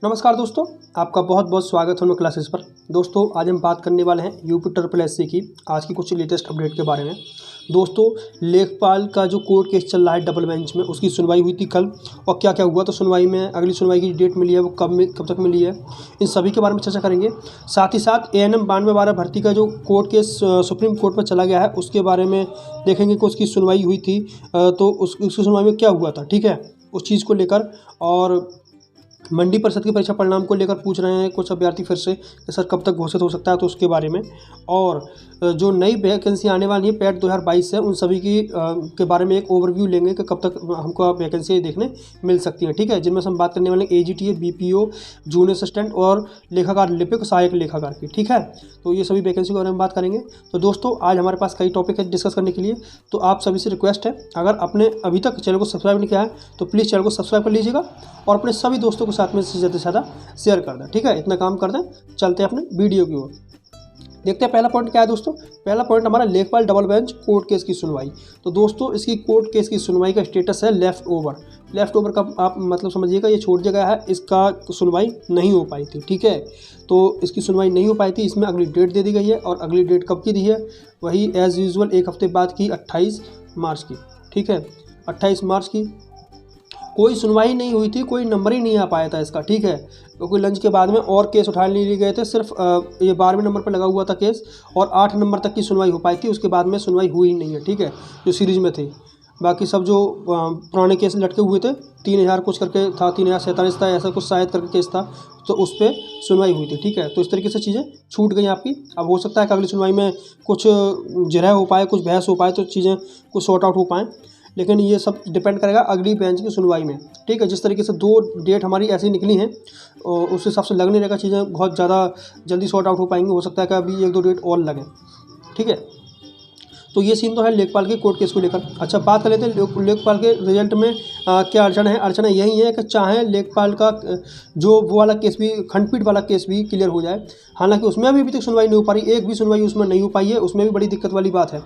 नमस्कार दोस्तों, आपका बहुत बहुत स्वागत है मेरे क्लासेस पर। दोस्तों आज हम बात करने वाले हैं यूपी ट्रिपल एससी की आज की कुछ लेटेस्ट अपडेट के बारे में। दोस्तों लेखपाल का जो कोर्ट केस चल रहा है डबल बेंच में, उसकी सुनवाई हुई थी कल और क्या क्या हुआ तो सुनवाई में अगली सुनवाई की डेट मिली है वो कब तक मिली है, इन सभी के बारे में चर्चा करेंगे। साथ ही साथ ANM 92/12 भर्ती का जो कोर्ट केस सुप्रीम कोर्ट पर चला गया है उसके बारे में देखेंगे कि उसकी सुनवाई हुई थी तो उसकी सुनवाई में क्या हुआ था, ठीक है, उस चीज़ को लेकर। और मंडी परिषद की परीक्षा परिणाम को लेकर पूछ रहे हैं कुछ अभ्यर्थी फिर से कि सर कब तक घोषित हो सकता है, तो उसके बारे में। और जो नई वैकेंसी आने वाली है पैट 2022 है उन सभी की के बारे में एक ओवरव्यू लेंगे कि कब तक हमको वैकेंसी देखने मिल सकती है, ठीक है, जिनमें से हम बात करने वाले AGTA, BPO, जूनियर असिस्टेंट और लेखाकार लिपिक सहायक लेखाकार की, ठीक है। तो ये सभी वैकेंसी के बारे में बात करेंगे। तो दोस्तों आज हमारे पास कई टॉपिक है डिस्कस करने के लिए, तो आप सभी से रिक्वेस्ट है अगर आपने अभी तक चैनल को सब्सक्राइब नहीं किया है तो प्लीज़ चैनल को सब्सक्राइब कर लीजिएगा और अपने सभी दोस्तों के साथ में से ज़्यादा शेयर कर दें, ठीक है। इतना काम कर दें, चलते हैं अपने वीडियो की ओर। देखते हैं पहला पॉइंट क्या है दोस्तों। पहला पॉइंट हमारा लेखपाल डबल बेंच कोर्ट केस की सुनवाई। तो दोस्तों इसकी कोर्ट केस की सुनवाई का स्टेटस है लेफ्ट ओवर का आप मतलब समझिएगा ये छूट जगह है, इसका सुनवाई नहीं हो पाई थी, ठीक है। तो इसकी सुनवाई नहीं हो पाई थी, इसमें अगली डेट दे दी गई है और अगली डेट कब की दी है, वही एज़ यूजुअल एक हफ्ते बाद की 28 मार्च की, ठीक है। 28 मार्च की कोई सुनवाई नहीं हुई थी, कोई नंबर ही नहीं आ पाया था इसका, ठीक है, क्योंकि लंच के बाद में और केस उठा लिए गए थे। सिर्फ ये 12वें नंबर पर लगा हुआ था केस और 8 नंबर तक की सुनवाई हो पाई थी, उसके बाद में सुनवाई हुई ही नहीं है, ठीक है, जो सीरीज में थे। बाकी सब जो पुराने केस लटके हुए थे 3000 कुछ करके था, 3047 था, ऐसा कुछ शायद करके केस था, तो उस पर सुनवाई हुई थी, ठीक है। तो इस तरीके से चीज़ें छूट गई आपकी। अब हो सकता है कि अगली सुनवाई में कुछ जिरह हो पाए, कुछ बहस हो पाए, तो चीज़ें कुछ सॉर्ट आउट हो पाएँ, लेकिन ये सब डिपेंड करेगा अगली बेंच की सुनवाई में, ठीक है। जिस तरीके से 2 डेट हमारी ऐसी निकली हैं उस हिसाब से लग नहीं रहेगा चीज़ें बहुत ज़्यादा जल्दी सॉर्ट आउट हो पाएंगी, हो सकता है कि अभी 1-2 डेट और लगें, ठीक है। तो ये सीन तो है लेखपाल के कोर्ट केस को लेकर। अच्छा बात कर लेते हैं लेखपाल के रिजल्ट में क्या अड़चन है। अड़चन यही है कि चाहे लेखपाल का जो वो वाला केस भी खंडपीठ वाला केस भी क्लियर हो जाए, हालांकि उसमें अभी तक सुनवाई नहीं हो पा रही, एक भी सुनवाई उसमें नहीं हो पाई है, उसमें भी बड़ी दिक्कत वाली बात है,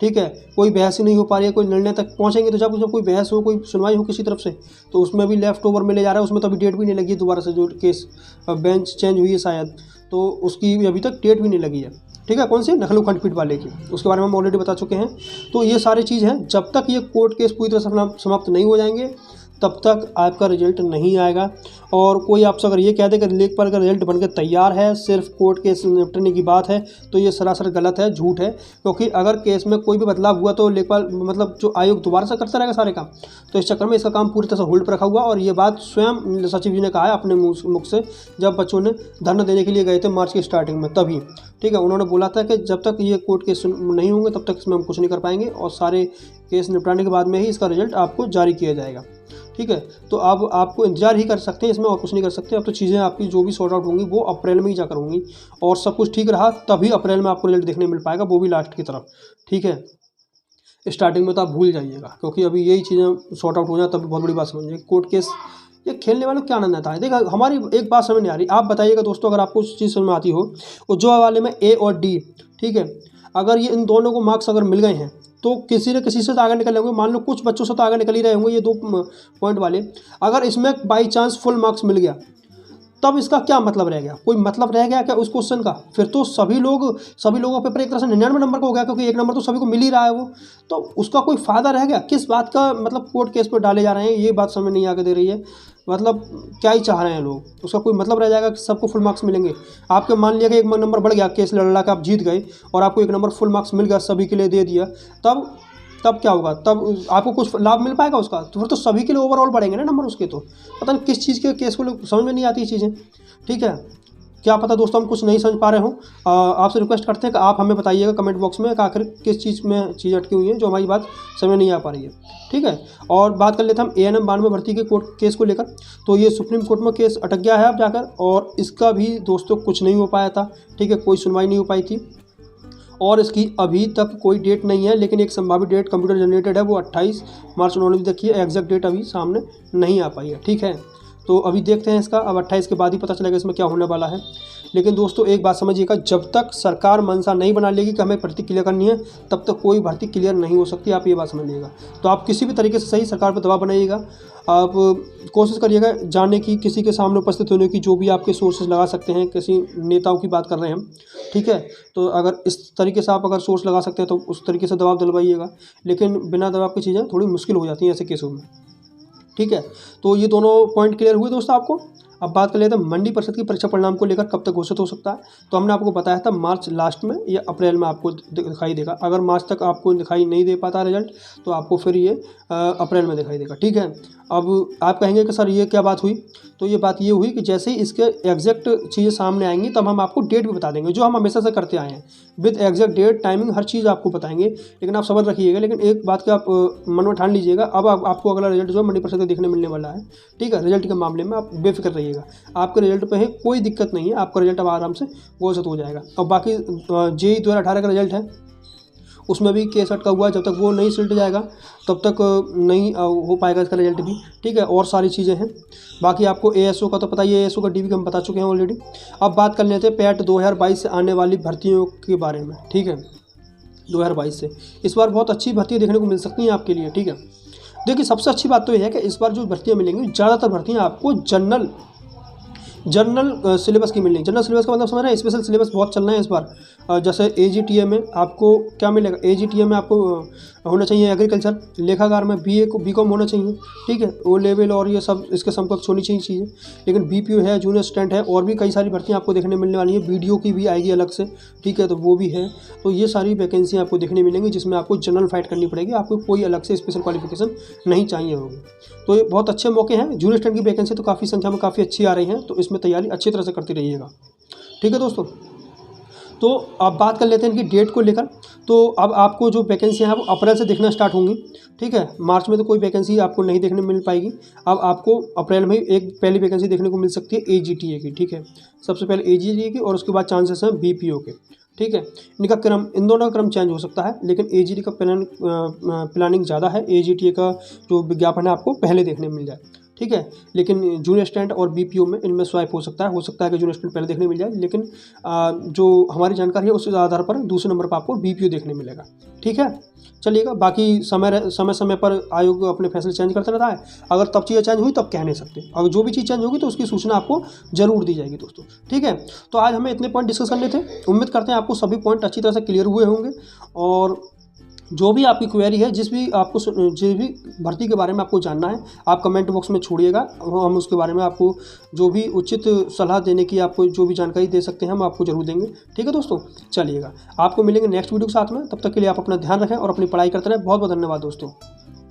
ठीक है। कोई बहस ही नहीं हो पा रही है, कोई निर्णय तक पहुंचेंगे तो जब कोई बहस हो, कोई सुनवाई हो किसी तरफ से, तो उसमें भी लेफ्ट ओवर में ले जा रहा है। उसमें तो अभी डेट भी नहीं लगी है, दोबारा से जो केस बेंच चेंज हुई है शायद, तो उसकी अभी तक डेट भी नहीं लगी है, ठीक है। कौन से लखनऊ खंडपीठ वाले की, उसके बारे में हम ऑलरेडी बता चुके हैं। तो ये सारी चीज़ हैं, जब तक ये कोर्ट केस पूरी तरह से समाप्त नहीं हो जाएंगे तब तक आपका रिजल्ट नहीं आएगा। और कोई आपसे अगर ये कह दे कि लेखपाल का रिजल्ट बनकर तैयार है, सिर्फ कोर्ट केस निपटने की बात है, तो ये सरासर गलत है, झूठ है। क्योंकि अगर केस में कोई भी बदलाव हुआ तो लेखपाल मतलब जो आयोग दोबारा से करता रहेगा सारे काम, तो इस चक्कर में इसका काम पूरी तरह से होल्ड पर रखा हुआ। और ये बात स्वयं सचिव जी ने कहा है अपने मुख से, जब बच्चों ने धरना देने के लिए गए थे मार्च की स्टार्टिंग में, तभी, ठीक है, उन्होंने बोला था कि जब तक ये कोर्ट केस नहीं होंगे तब तक इसमें हम कुछ नहीं कर पाएंगे और सारे केस निपटाने के बाद में ही इसका रिजल्ट आपको जारी किया जाएगा, ठीक है। तो अब आपको इंतजार ही कर सकते हैं, इसमें और कुछ नहीं कर सकते। अब तो चीज़ें आपकी जो भी सॉर्ट आउट होंगी वो अप्रैल में ही जाकर होंगी और सब कुछ ठीक रहा तभी अप्रैल में आपको रिजल्ट देखने मिल पाएगा, वो भी लास्ट की तरफ, ठीक है। स्टार्टिंग में तो आप भूल जाइएगा, क्योंकि अभी यही चीज़ें सॉर्ट आउट हो जाए तभी बहुत बड़ी बात समझिए। कोर्ट केस ये खेलने वालों को क्या आनंद आता है। देखा हमारी एक बात समझ नहीं आ रही, आप बताइएगा दोस्तों अगर आपको उस चीज़ समझ में आती हो, वो जो वाले में A और D, ठीक है, अगर ये इन दोनों को मार्क्स अगर मिल गए हैं तो किसी न किसी से तो आगे निकल होंगे। मान लो कुछ बच्चों से तो आगे निकल ही रहे होंगे ये 2 पॉइंट वाले। अगर इसमें बाई चांस फुल मार्क्स मिल गया तब इसका क्या मतलब रह गया, कोई मतलब रह गया क्या उस क्वेश्चन का? फिर तो सभी लोगों का पेपर एक तरह से 99 नंबर का हो गया, क्योंकि 1 नंबर तो सभी को मिल ही रहा है वो, तो उसका कोई फ़ायदा रह गया? किस बात का मतलब कोर्ट केस पर डाले जा रहे हैं, ये बात समझ नहीं आके दे रही है। मतलब क्या ही चाह रहे हैं लोग, उसका कोई मतलब रह जाएगा कि सबको फुल मार्क्स मिलेंगे? आपके मान लिया कि 1 नंबर बढ़ गया, केस लड़ के आप जीत गए और आपको 1 नंबर फुल मार्क्स मिल गया, सभी के लिए दे दिया, तब क्या होगा? तब आपको कुछ लाभ मिल पाएगा उसका? तो फिर तो सभी के लिए ओवरऑल बढ़ेंगे ना नंबर उसके। तो पता नहीं किस चीज़ के केस को समझ में नहीं आती चीज़ें, ठीक है। क्या पता दोस्तों हम कुछ नहीं समझ पा रहे हों। आपसे रिक्वेस्ट करते हैं कि आप हमें बताइएगा कमेंट बॉक्स में कि आखिर किस चीज़ में चीज़ अटकी हुई है जो हमारी बात समझ नहीं आ पा रही है, ठीक है। और बात कर लेते हैं हम ANM 92 भर्ती के कोर्ट केस को लेकर। तो ये सुप्रीम कोर्ट में केस अटक गया है अब जाकर, और इसका भी दोस्तों कुछ नहीं हो पाया था, ठीक है, कोई सुनवाई नहीं हो पाई थी और इसकी अभी तक कोई डेट नहीं है। लेकिन एक संभावित डेट कंप्यूटर जनरेटेड है, वो 28 मार्च उन्होंने भी देखी है, एग्जैक्ट डेट अभी सामने नहीं आ पाई है, ठीक है। तो अभी देखते हैं इसका, अब 28 के बाद ही पता चलेगा इसमें क्या होने वाला है। लेकिन दोस्तों एक बात समझिएगा, जब तक सरकार मंशा नहीं बना लेगी कि हमें भर्ती क्लियर करनी है, तब तक कोई भर्ती क्लियर नहीं हो सकती, आप ये बात समझ लीजिएगा। तो आप किसी भी तरीके से सही सरकार पर दबाव बनाइएगा, आप कोशिश करिएगा जाने की, किसी के सामने उपस्थित होने की, जो भी आपके सोर्सेज लगा सकते हैं, किसी नेताओं की बात कर रहे हैं हम, ठीक है। तो अगर इस तरीके से आप अगर सोर्स लगा सकते हैं तो उस तरीके से दबाव दिलवाइएगा, लेकिन बिना दबाव की चीज़ें थोड़ी मुश्किल हो जाती हैं ऐसे केसों में, ठीक है। तो ये दोनों पॉइंट क्लियर हुए दोस्तों आपको। अब बात कर लेते हैं मंडी परिषद की परीक्षा परिणाम को लेकर कब तक घोषित हो सकता है। तो हमने आपको बताया था मार्च लास्ट में या अप्रैल में आपको दिखाई देगा। अगर मार्च तक आपको दिखाई नहीं दे पाता रिजल्ट, तो आपको फिर ये अप्रैल में दिखाई देगा, ठीक है। अब आप कहेंगे कि सर ये क्या बात हुई, तो ये बात ये हुई कि जैसे ही इसके एग्जैक्ट चीज़ें सामने आएंगी तब हम आपको डेट भी बता देंगे, जो हम हमेशा से करते आए हैं, विद एग्जैक्ट डेट टाइमिंग हर चीज़ आपको बताएंगे। लेकिन आप सब्र रखिएगा, लेकिन एक बात का आप मन में ठान लीजिएगा, अब आपको अगला रिजल्ट जो है मंडी परिषद का देखने मिलने वाला है, ठीक है। रिजल्ट के मामले में आप बेफिक्र रहिएगा, आपके रिजल्ट पे है कोई दिक्कत नहीं है, आपका रिजल्ट अब आराम से घोषित हो जाएगा। और बाकी जेईई 2018 का रिजल्ट है, उसमें भी केस अटका हुआ है, जब तक वो नहीं सिलट जाएगा तब तक नहीं हो पाएगा इसका रिजल्ट भी, ठीक है। और सारी चीज़ें हैं। बाकी आपको एएसओ का तो पता ही है, एएसओ का डीवी का हम बता चुके हैं ऑलरेडी। अब बात कर लेते हैं पैट 2022 से आने वाली भर्तियों के बारे में, ठीक है। 2022 से इस बार बहुत अच्छी भर्तियाँ देखने को मिल सकती हैं आपके लिए, ठीक है। देखिए सबसे अच्छी बात तो यह है कि इस बार जो भर्तियाँ मिलेंगी, ज़्यादातर भर्तियाँ आपको जनरल सिलेबस की मिलेंगी। जनरल सिलेबस का मतलब समझ रहे हैं, स्पेशल सिलेबस बहुत चल रहा है इस बार। जैसे एजीटीए में आपको क्या मिलेगा, एजीटीए में आपको होना चाहिए एग्रीकल्चर, लेखाकार में बीकॉम होना चाहिए, ठीक है। ओ लेवल और ये सब इसके समकक्ष होनी चाहिए चीज़ें। लेकिन बीपीओ है, जूनियर असिस्टेंट है, और भी कई सारी भर्तियाँ आपको देखने मिलने वाली हैं। बीडीओ की भी आएगी अलग से, ठीक है, तो वो भी है। तो ये सारी वैकेंसी आपको देखने मिलेंगी जिसमें आपको जनरल फाइट करनी पड़ेगी, आपको कोई अलग से स्पेशल क्वालिफिकेशन नहीं चाहिए होगी। तो ये बहुत अच्छे मौके हैं। जूनियर असिस्टेंट की वैकेंसी तो काफ़ी संख्या में काफ़ी अच्छी आ रही हैं, तो इसमें तैयारी अच्छी तरह से करती रहिएगा, ठीक है दोस्तों। तो अब बात कर लेते हैं इनकी डेट को लेकर। तो अब आपको जो वैकेंसी है वो अप्रैल से देखना स्टार्ट होंगी, ठीक है। मार्च में तो कोई वैकेंसी आपको नहीं देखने मिल पाएगी। अब आपको अप्रैल में एक पहली वैकेंसी देखने को मिल सकती है एजीटीए की, ठीक है। सबसे पहले एजीटीए की, और उसके बाद चांसेस हैं बीपीओ के, ठीक है। इनका क्रम, इन दोनों का क्रम चेंज हो सकता है, लेकिन एजीटी का प्लानिंग ज़्यादा है। एजीटीए का जो विज्ञापन है आपको पहले देखने मिल जाए, ठीक है। लेकिन जूनियर स्टैंड और बीपीओ में इनमें स्वाइप हो सकता है कि जूनियर स्टैंड पहले देखने मिल जाए, लेकिन जो हमारी जानकारी है उस आधार पर दूसरे नंबर पर आपको बीपीओ देखने मिलेगा, ठीक है। चलिएगा, बाकी समय पर आयोग अपने फैसले चेंज करता रहता है। अगर तब चीज़ें चेंज हुई तब कह नहीं सकते, अगर जो भी चीज़ चेंज होगी तो उसकी सूचना आपको जरूर दी जाएगी दोस्तों, ठीक है। तो आज हमें इतने पॉइंट डिस्कस करने थे। उम्मीद करते हैं आपको सभी पॉइंट अच्छी तरह से क्लियर हुए होंगे, और जो भी आपकी क्वेरी है, जिस भी भर्ती के बारे में आपको जानना है, आप कमेंट बॉक्स में छोड़िएगा, हम उसके बारे में आपको जो भी उचित सलाह देने की, आपको जो भी जानकारी दे सकते हैं हम आपको जरूर देंगे, ठीक है दोस्तों। चलिएगा, आपको मिलेंगे नेक्स्ट वीडियो के साथ में। तब तक के लिए आप अपना ध्यान रखें और अपनी पढ़ाई करते रहें। बहुत बहुत धन्यवाद दोस्तों।